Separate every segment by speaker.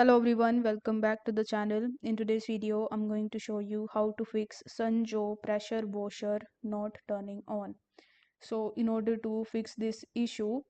Speaker 1: Hello everyone, welcome back to the channel. In today's video, I'm going to show you how to fix Sunjo pressure washer not turning on. So in order to fix this issue,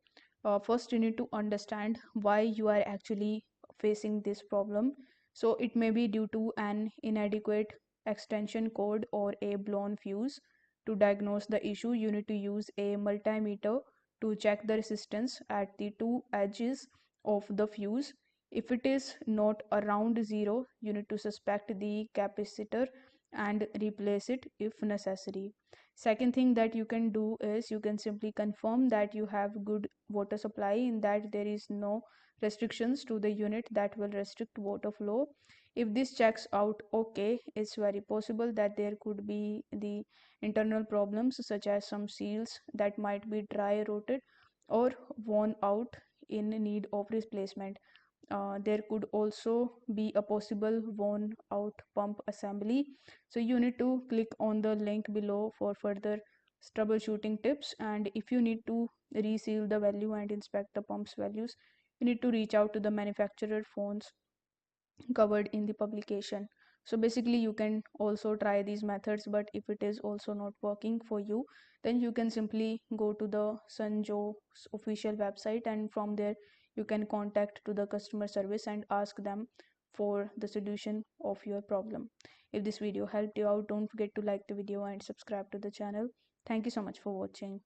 Speaker 1: first you need to understand why you are actually facing this problem. So it may be due to an inadequate extension cord or a blown fuse. To diagnose the issue, you need to use a multimeter to check the resistance at the two edges of the fuse. If it is not around zero, you need to suspect the capacitor and replace it if necessary. Second thing that you can do is you can simply confirm that you have good water supply, in that there is no restrictions to the unit that will restrict water flow. If this checks out okay, it's very possible that there could be the internal problems such as some seals that might be dry rotted or worn out in need of replacement. There could also be a possible worn out pump assembly. So you need to click on the link below for further troubleshooting tips, and if you need to reseal the value and inspect the pump's values, you need to reach out to the manufacturer phones covered in the publication. So basically you can also try these methods, but if it is also not working for you, then you can simply go to the Sunjo's official website, and from there you can contact to the customer service and ask them for the solution of your problem. If this video helped you out, don't forget to like the video and subscribe to the channel. Thank you so much for watching.